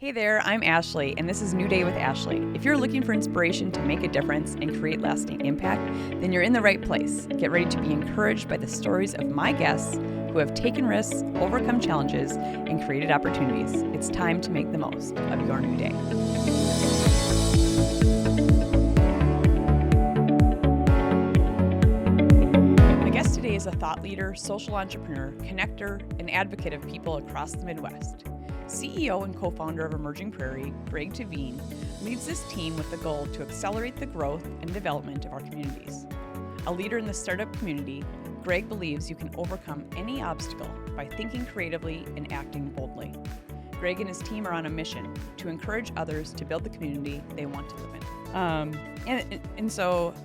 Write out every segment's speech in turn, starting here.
Hey there, I'm Ashley, and this is New Day with Ashley. If you're looking for inspiration to make a difference and create lasting impact, then you're in the right place. Get ready to be encouraged by the stories of my guests who have taken risks, overcome challenges, and created opportunities. It's time to make the most of your new day. My guest today is a thought leader, social entrepreneur, connector, and advocate of people across the Midwest. CEO and co-founder of Emerging Prairie, Greg Tehven, leads this team with the goal to accelerate the growth and development of our communities. A leader in the startup community, Greg believes you can overcome any obstacle by thinking creatively and acting boldly. Greg and his team are on a mission to encourage others to build the community they want to live in. So,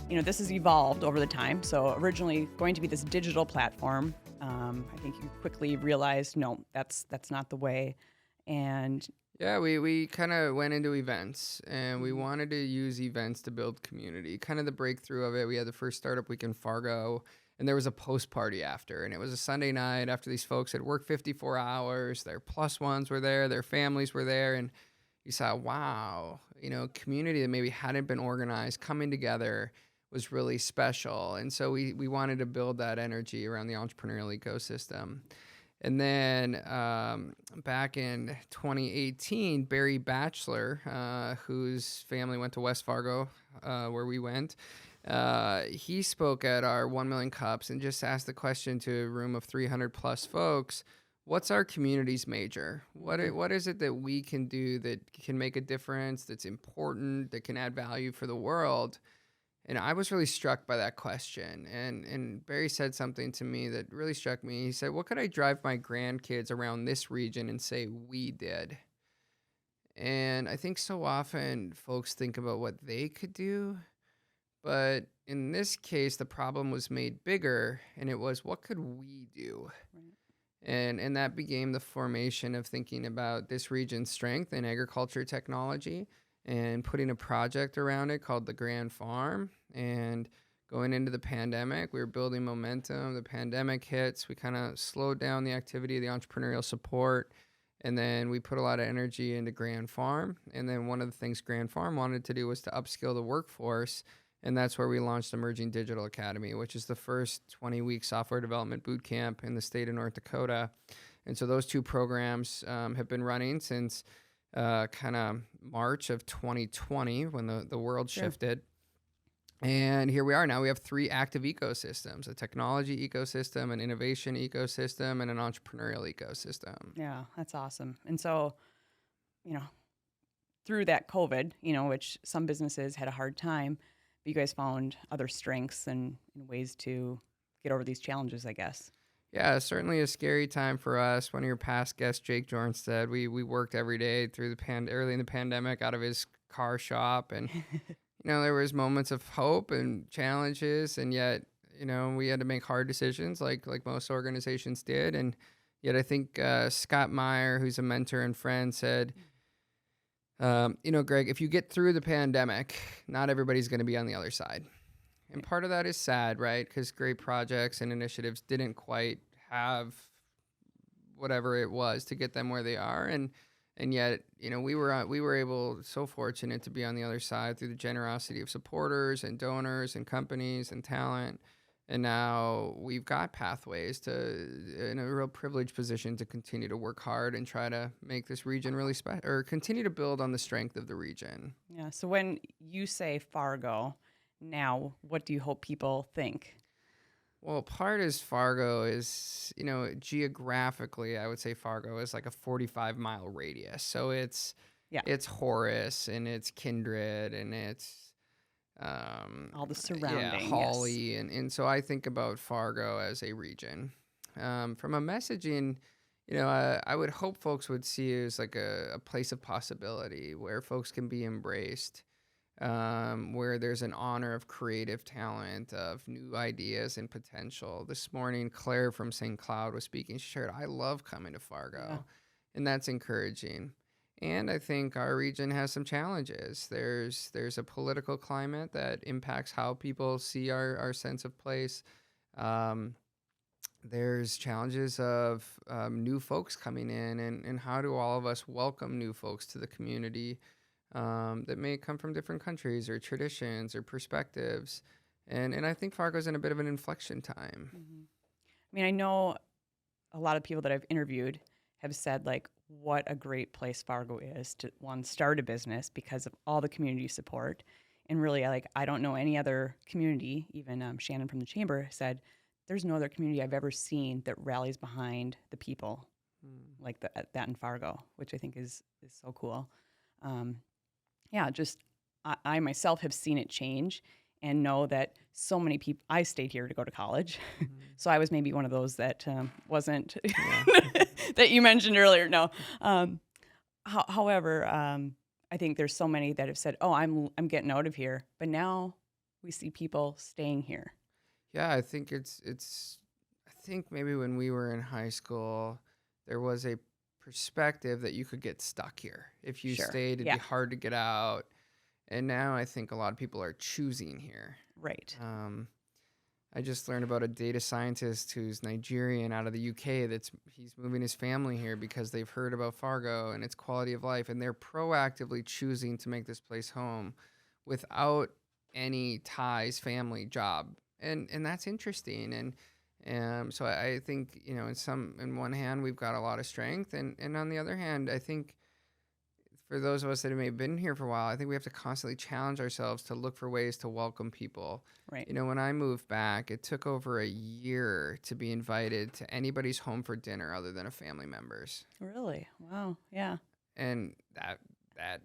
this has evolved over the time. So originally going to be this digital platform. I think you quickly realized, no, that's not the way. And yeah, we kind of went into events, and we wanted to use events to build community. Kind of the breakthrough of it, we had the first startup week in Fargo, and there was a post party after, and it was a Sunday night after these folks had worked 54 hours. Their plus ones were there, their families were there, and you saw, wow, community that maybe hadn't been organized coming together was really special. And so we wanted to build that energy around the entrepreneurial ecosystem. And then back in 2018, Barry Batchelor, whose family went to West Fargo, where we went, he spoke at our 1 Million Cups and just asked the question to a room of 300 plus folks, what's our community's major? What is it that we can do that can make a difference, that's important, that can add value for the world? And I was really struck by that question. And Barry said something to me that really struck me. He said, what could I drive my grandkids around this region and say we did? And I think so often folks think about what they could do. But in this case, the problem was made bigger, and it was, what could we do? Right. And that became the formation of thinking about this region's strength in agriculture technology, and putting a project around it called the Grand Farm. And going into the pandemic, we were building momentum. The pandemic hits. We kind of slowed down the activity of the entrepreneurial support. And then we put a lot of energy into Grand Farm. And then one of the things Grand Farm wanted to do was to upskill the workforce. And that's where we launched Emerging Digital Academy, which is the first 20-week software development boot camp in the state of North Dakota. And so those two programs have been running since kind of March of 2020, when the world shifted. And here we are now. We have 3 active ecosystems: a technology ecosystem, an innovation ecosystem, and an entrepreneurial ecosystem. Yeah, that's awesome. And so, through that COVID, which some businesses had a hard time, but you guys found other strengths and ways to get over these challenges, I guess. Yeah, certainly a scary time for us. One of your past guests, Jake Jornstead, we worked every day through early in the pandemic out of his car shop, and there was moments of hope and challenges, and yet we had to make hard decisions like most organizations did. And yet I think Scott Meyer, who's a mentor and friend, said, Greg, if you get through the pandemic, not everybody's going to be on the other side. And part of that is sad, right? Because great projects and initiatives didn't quite have whatever it was to get them where they are. And yet, we were able, so fortunate to be on the other side through the generosity of supporters and donors and companies and talent. And now we've got pathways in a real privileged position to continue to work hard and try to make this region really special, or continue to build on the strength of the region. Yeah. So when you say Fargo, now, what do you hope people think? Well, part is Fargo is, geographically, I would say Fargo is like a 45-mile radius. So it's Horace, and it's Kindred, and it's all the surrounding. Yeah, Hawley. Yes. And so I think about Fargo as a region. From a messaging, I would hope folks would see it as like a place of possibility where folks can be embraced. Where there's an honor of creative talent, of new ideas and potential. This morning, Claire from St. Cloud was speaking. She shared, I love coming to Fargo, and that's encouraging. And I think our region has some challenges. There's a political climate that impacts how people see our sense of place. There's challenges of new folks coming in, and how do all of us welcome new folks to the community that may come from different countries or traditions or perspectives. And I think Fargo's in a bit of an inflection time. Hmm. I mean, I know a lot of people that I've interviewed have said like what a great place Fargo is to one start a business because of all the community support. And really, I don't know any other community. Even Shannon from the chamber said, "There's no other community I've ever seen that rallies behind the people Mm. like that in Fargo," which I think is so cool. Um, yeah, just I myself have seen it change and know that so many people. I stayed here to go to college, Mhm. so I was maybe one of those that wasn't Yeah. that you mentioned earlier. No, however, I think there's so many that have said, "Oh, I'm getting out of here," but now we see people staying here. Yeah, I think I think maybe when we were in high school, there was a perspective that you could get stuck here. If you Sure. stayed, it'd be Yeah. hard to get out. And now I think a lot of people are choosing here. Right. Um, I just learned about a data scientist who's Nigerian out of the UK he's moving his family here because they've heard about Fargo and its quality of life, and they're proactively choosing to make this place home without any ties, family, job. And that's interesting. And so I think, in one hand we've got a lot of strength, and on the other hand, I think for those of us that have maybe been here for a while, I think we have to constantly challenge ourselves to look for ways to welcome people. Right. When I moved back, it took over a year to be invited to anybody's home for dinner other than a family member's. Really? Wow. Yeah. And that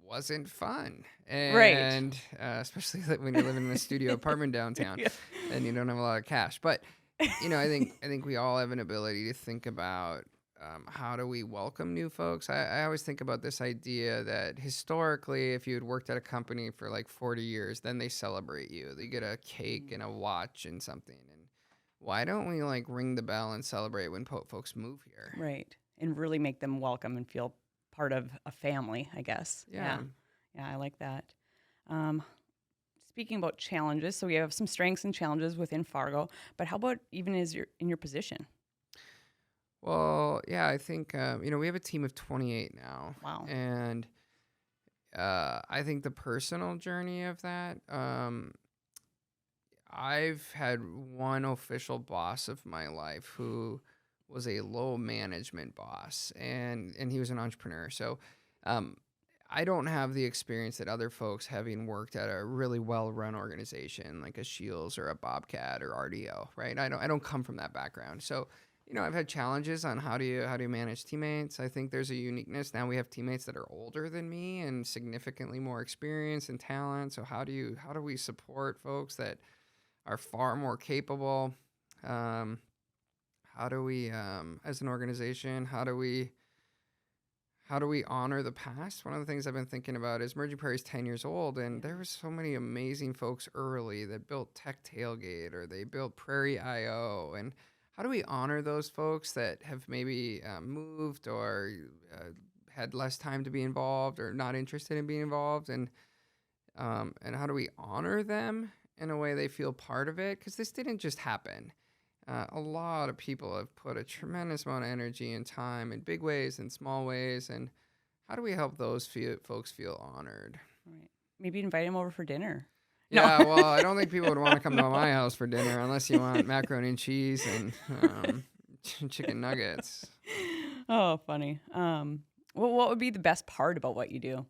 wasn't fun. Right. And especially like when you're living in a studio apartment downtown Yeah. and you don't have a lot of cash. But I think we all have an ability to think about how do we welcome new folks. I always think about this idea that historically, if you had worked at a company for like 40 years, then they celebrate you. They get a cake and a watch and something. And why don't we like ring the bell and celebrate when folks move here? Right. And really make them welcome and feel part of a family, I guess. Yeah. Yeah, I like that. Um, Speaking about challenges, so we have some strengths and challenges within Fargo, but how about even in your position? Well, yeah, I think, we have a team of 28 now. Wow. And I think the personal journey of that, I've had one official boss of my life who was a low management boss, and he was an entrepreneur. So um, I don't have the experience that other folks having worked at a really well-run organization like a Shields or a Bobcat or RDO, right? I don't come from that background. So, I've had challenges on how do you manage teammates. I think there's a uniqueness. Now we have teammates that are older than me and significantly more experience and talent. So how do we support folks that are far more capable? Um, how do we, as an organization, how do we honor the past? One of the things I've been thinking about is Emerging Prairie is 10 years old, and there were so many amazing folks early that built Tech Tailgate or they built Prairie IO. And how do we honor those folks that have maybe moved or had less time to be involved or not interested in being involved? And how do we honor them in a way they feel part of it? Because this didn't just happen. A lot of people have put a tremendous amount of energy and time in big ways and small ways. And how do we help those folks feel honored? Right. Maybe invite him over for dinner. Yeah, No. well, I don't think people would want to come to No. my house for dinner unless you want macaroni and cheese and chicken nuggets. Oh, funny. Well, what would be the best part about what you do?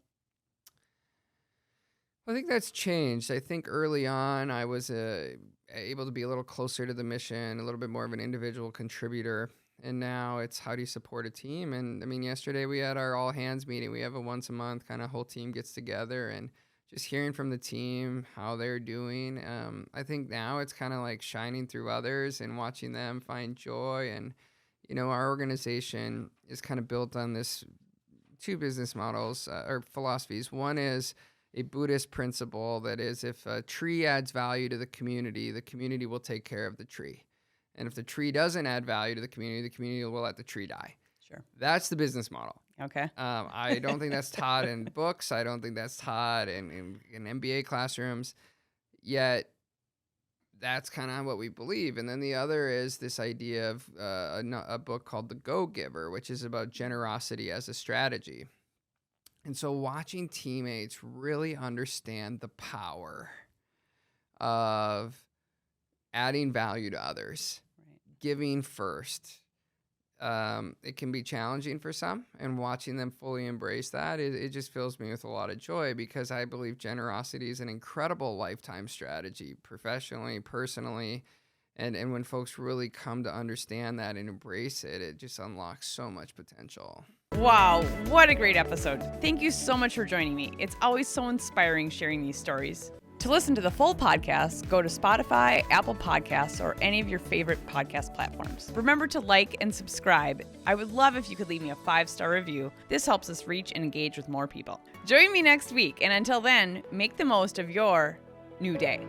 I think that's changed. I think early on I was able to be a little closer to the mission, a little bit more of an individual contributor. And now it's how do you support a team? And I mean, yesterday we had our all hands meeting. We have a once a month kind of whole team gets together and just hearing from the team how they're doing. I think now it's kind of like shining through others and watching them find joy. And, our organization is kind of built on this two business models or philosophies. One is a Buddhist principle that is if a tree adds value to the community will take care of the tree. And if the tree doesn't add value to the community will let the tree die. Sure. That's the business model. Okay. I don't think that's taught in books. I don't think that's taught in MBA classrooms. Yet that's kind of what we believe. And then the other is this idea of a book called The Go-Giver, which is about generosity as a strategy. And so watching teammates really understand the power of adding value to others, giving first. It can be challenging for some, and watching them fully embrace that, it just fills me with a lot of joy, because I believe generosity is an incredible lifetime strategy, professionally, personally. And when folks really come to understand that and embrace it, it just unlocks so much potential. Wow, what a great episode. Thank you so much for joining me. It's always so inspiring sharing these stories. To listen to the full podcast, go to Spotify, Apple Podcasts, or any of your favorite podcast platforms. Remember to like and subscribe. I would love if you could leave me a 5-star review. This helps us reach and engage with more people. Join me next week, and until then, make the most of your new day.